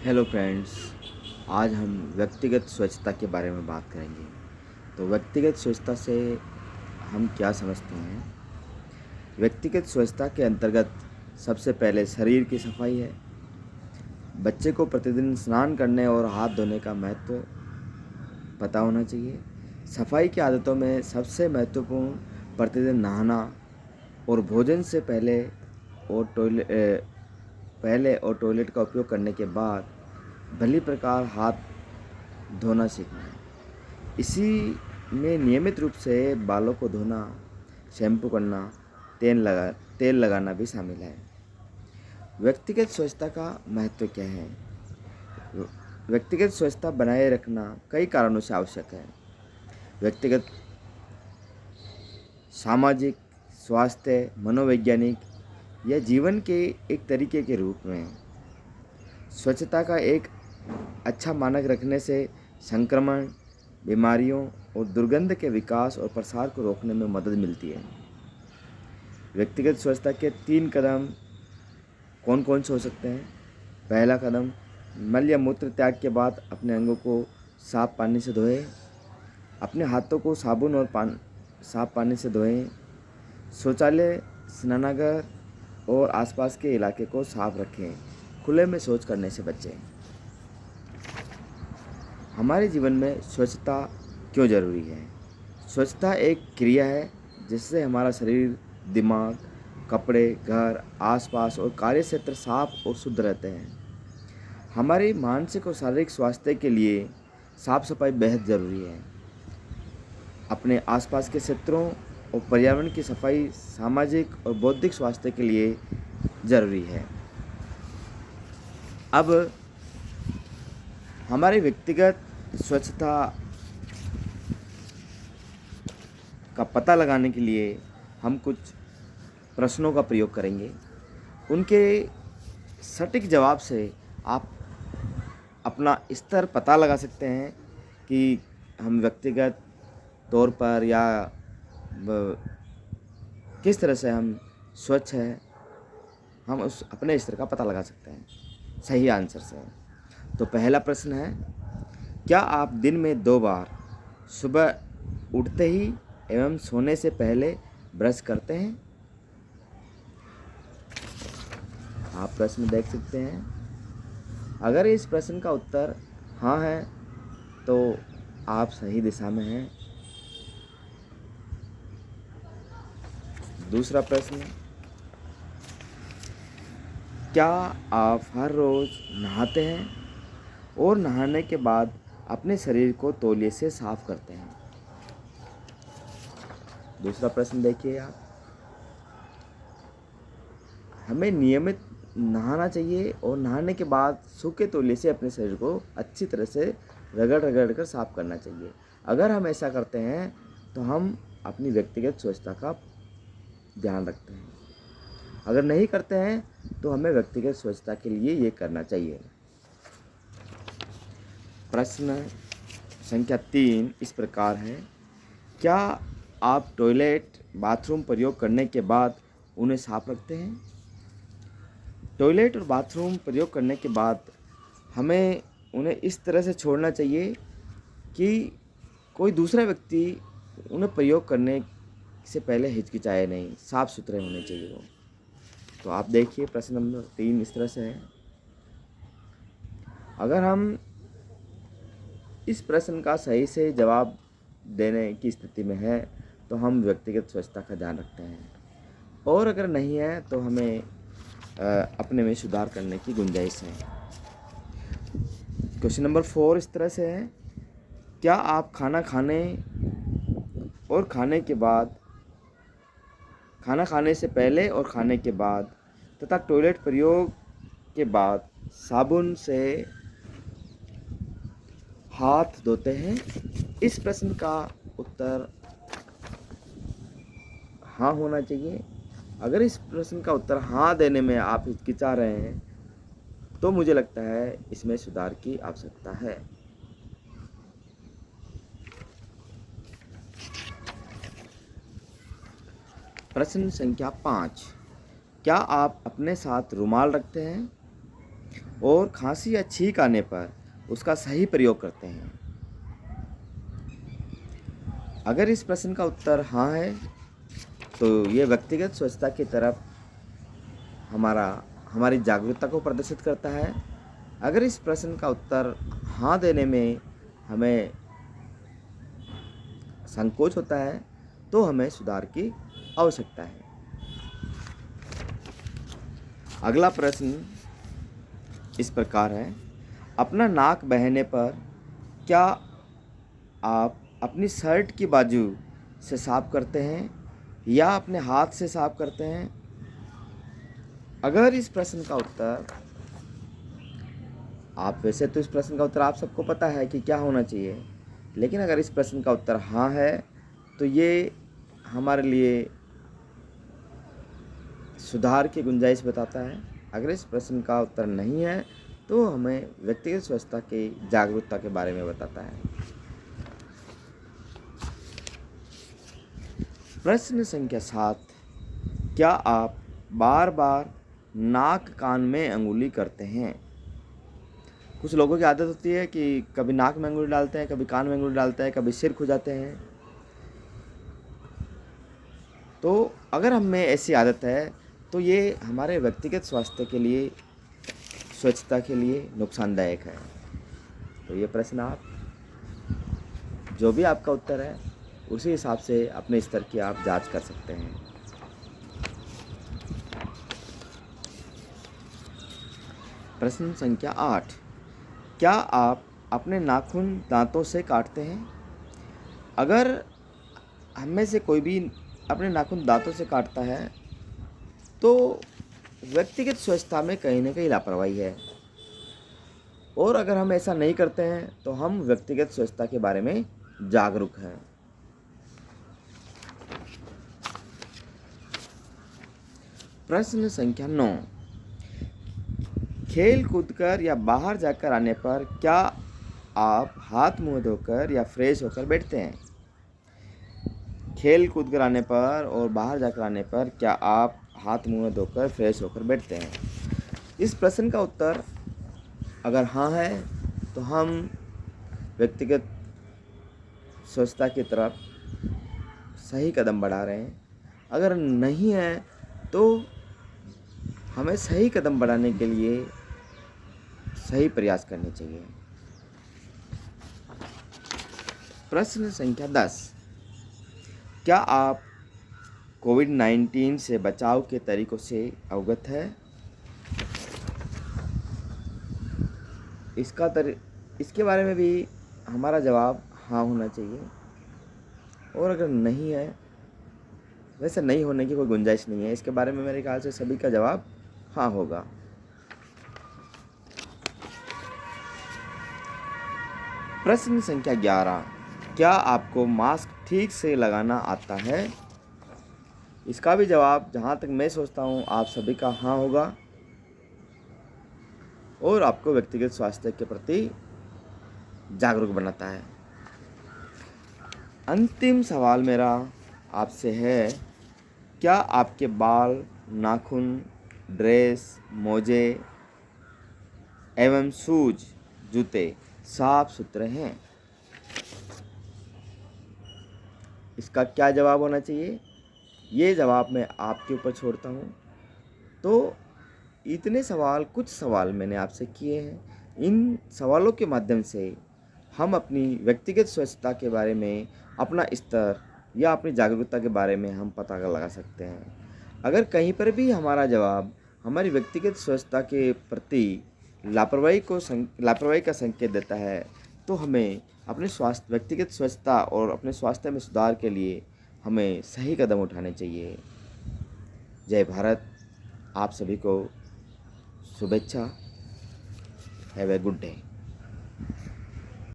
Hello friends. आज हम व्यक्तिगत स्वच्छता के बारे में बात करेंगे। तो व्यक्तिगत स्वच्छता से हम क्या समझते हैं? व्यक्तिगत स्वच्छता के अंतर्गत सबसे पहले शरीर की सफाई है। बच्चे को प्रतिदिन स्नान करने और हाथ धोने का महत्व पता होना चाहिए। सफाई की आदतों में सबसे महत्वपूर्ण प्रतिदिन नहाना और भोजन से और टॉयलेट का उपयोग करने के बाद भली प्रकार हाथ धोना सीखना है। इसी में नियमित रूप से बालों को धोना, शैम्पू करना, तेल लगाना भी शामिल है। व्यक्तिगत स्वच्छता का महत्व क्या है? व्यक्तिगत स्वच्छता बनाए रखना कई कारणों से आवश्यक है। व्यक्तिगत, सामाजिक, स्वास्थ्य, मनोवैज्ञानिक या जीवन के एक तरीके के रूप में स्वच्छता का एक अच्छा मानक रखने से संक्रमण, बीमारियों और दुर्गंध के विकास और प्रसार को रोकने में मदद मिलती है। व्यक्तिगत स्वच्छता के 3 कदम कौन कौन से हो सकते हैं? पहला कदम, मल या मूत्र त्याग के बाद अपने अंगों को साफ पानी से धोएं। अपने हाथों को साबुन और साफ पानी से धोएं। शौचालय, स्नानागार और आसपास के इलाके को साफ रखें। खुले में शौच करने से बचें। हमारे जीवन में स्वच्छता क्यों ज़रूरी है? स्वच्छता एक क्रिया है जिससे हमारा शरीर, दिमाग, कपड़े, घर, आसपास और कार्यक्षेत्र साफ और शुद्ध रहते हैं। हमारे मानसिक और शारीरिक स्वास्थ्य के लिए साफ सफाई बेहद ज़रूरी है। अपने आसपास के क्षेत्रों और पर्यावरण की सफाई सामाजिक और बौद्धिक स्वास्थ्य के लिए ज़रूरी है। अब हमारे व्यक्तिगत स्वच्छता का पता लगाने के लिए हम कुछ प्रश्नों का प्रयोग करेंगे। उनके सटीक जवाब से आप अपना स्तर पता लगा सकते हैं कि हम व्यक्तिगत तौर पर या किस तरह से हम स्वच्छ हैं। हम उस अपने स्तर का पता लगा सकते हैं सही आंसर से। तो पहला प्रश्न है, क्या आप दिन में 2 बार सुबह उठते ही एवं सोने से पहले ब्रश करते हैं? आप प्रश्न देख सकते हैं। अगर इस प्रश्न का उत्तर हाँ है तो आप सही दिशा में हैं। दूसरा प्रश्न, क्या आप हर रोज़ नहाते हैं और नहाने के बाद अपने शरीर को तौलिए से साफ करते हैं? दूसरा प्रश्न देखिए आप। हमें नियमित नहाना चाहिए और नहाने के बाद सूखे तौलिए से अपने शरीर को अच्छी तरह से रगड़ कर साफ करना चाहिए। अगर हम ऐसा करते हैं तो हम अपनी व्यक्तिगत स्वच्छता का ध्यान रखते हैं। अगर नहीं करते हैं तो हमें व्यक्तिगत स्वच्छता के लिए ये करना चाहिए। प्रश्न संख्या 3 इस प्रकार है, क्या आप टॉयलेट, बाथरूम प्रयोग करने के बाद उन्हें साफ रखते हैं? टॉयलेट और बाथरूम प्रयोग करने के बाद हमें उन्हें इस तरह से छोड़ना चाहिए कि कोई दूसरा व्यक्ति उन्हें प्रयोग करने से पहले हिचकिचाए नहीं, साफ़ सुथरे होने चाहिए वो। तो आप देखिए प्रश्न नंबर 3 इस तरह से है। अगर हम इस प्रश्न का सही से जवाब देने की स्थिति में है तो हम व्यक्तिगत स्वच्छता का ध्यान रखते हैं, और अगर नहीं है तो हमें अपने में सुधार करने की गुंजाइश है। क्वेश्चन नंबर 4 इस तरह से है, क्या आप खाना खाने से पहले और खाने के बाद तथा टॉयलेट प्रयोग के बाद साबुन से हाथ धोते हैं? इस प्रश्न का उत्तर हाँ होना चाहिए। अगर इस प्रश्न का उत्तर हाँ देने में आप हिचकिचा रहे हैं तो मुझे लगता है इसमें सुधार की आवश्यकता है। प्रश्न संख्या 5, क्या आप अपने साथ रुमाल रखते हैं? और खांसी या छींक आने पर उसका सही प्रयोग करते हैं? अगर इस प्रश्न का उत्तर हाँ है तो ये व्यक्तिगत स्वच्छता की तरफ हमारी जागरूकता को प्रदर्शित करता है। अगर इस प्रश्न का उत्तर हाँ देने में हमें संकोच होता है तो हमें सुधार की आवश्यकता है। अगला प्रश्न इस प्रकार है, अपना नाक बहने पर क्या आप अपनी शर्ट की बाजू से साफ करते हैं या अपने हाथ से साफ करते हैं? अगर इस प्रश्न का उत्तर वैसे तो इस प्रश्न का उत्तर आप सबको पता है कि क्या होना चाहिए, लेकिन अगर इस प्रश्न का उत्तर हाँ है तो ये हमारे लिए सुधार की गुंजाइश बताता है। अगर इस प्रश्न का उत्तर नहीं है तो हमें व्यक्तिगत स्वच्छता की जागरूकता के बारे में बताता है। प्रश्न संख्या 7, क्या आप बार बार नाक कान में अंगुली करते हैं? कुछ लोगों की आदत होती है कि कभी नाक में अंगुली डालते हैं, कभी कान में अंगुली डालते हैं, कभी सिर खुजाते हैं। तो अगर हम में ऐसी आदत है तो ये हमारे व्यक्तिगत स्वास्थ्य के लिए, स्वच्छता के लिए नुकसानदायक है। तो ये प्रश्न आप जो भी आपका उत्तर है उसी हिसाब से अपने स्तर की आप जांच कर सकते हैं। प्रश्न संख्या 8, क्या आप अपने नाखून दांतों से काटते हैं? अगर हम में से कोई भी अपने नाखून दांतों से काटता है तो व्यक्तिगत स्वच्छता में कहीं ना कहीं लापरवाही है, और अगर हम ऐसा नहीं करते हैं तो हम व्यक्तिगत स्वच्छता के बारे में जागरूक हैं। प्रश्न संख्या 9, खेल कूदकर या बाहर जाकर आने पर क्या आप हाथ मुंह धोकर या फ्रेश होकर बैठते हैं? खेल कूद कर आने पर और बाहर जाकर आने पर क्या आप हाथ मुंह धोकर फ्रेश होकर बैठते हैं? इस प्रश्न का उत्तर अगर हाँ है तो हम व्यक्तिगत स्वच्छता की तरफ सही कदम बढ़ा रहे हैं। अगर नहीं है तो हमें सही कदम बढ़ाने के लिए सही प्रयास करने चाहिए। प्रश्न संख्या 10, क्या आप कोविड-19 से बचाव के तरीकों से अवगत है? इसके बारे में भी हमारा जवाब हाँ होना चाहिए, और अगर नहीं है, वैसे नहीं होने की कोई गुंजाइश नहीं है, इसके बारे में मेरे ख्याल से सभी का जवाब हाँ होगा। प्रश्न संख्या 11, क्या आपको मास्क ठीक से लगाना आता है? इसका भी जवाब जहाँ तक मैं सोचता हूँ आप सभी का हाँ होगा, और आपको व्यक्तिगत स्वास्थ्य के प्रति जागरूक बनाता है। अंतिम सवाल मेरा आपसे है, क्या आपके बाल, नाखून, ड्रेस, मोजे एवं शूज, जूते साफ सुथरे हैं? इसका क्या जवाब होना चाहिए, ये जवाब मैं आपके ऊपर छोड़ता हूँ। तो इतने सवाल, कुछ सवाल मैंने आपसे किए हैं। इन सवालों के माध्यम से हम अपनी व्यक्तिगत स्वच्छता के बारे में अपना स्तर या अपनी जागरूकता के बारे में हम पता लगा सकते हैं। अगर कहीं पर भी हमारा जवाब हमारी व्यक्तिगत स्वच्छता के प्रति लापरवाही का संकेत देता है तो हमें अपने व्यक्तिगत स्वच्छता और अपने स्वास्थ्य में सुधार के लिए हमें सही कदम उठाने चाहिए। जय भारत। आप सभी को शुभेच्छा। Have a good day.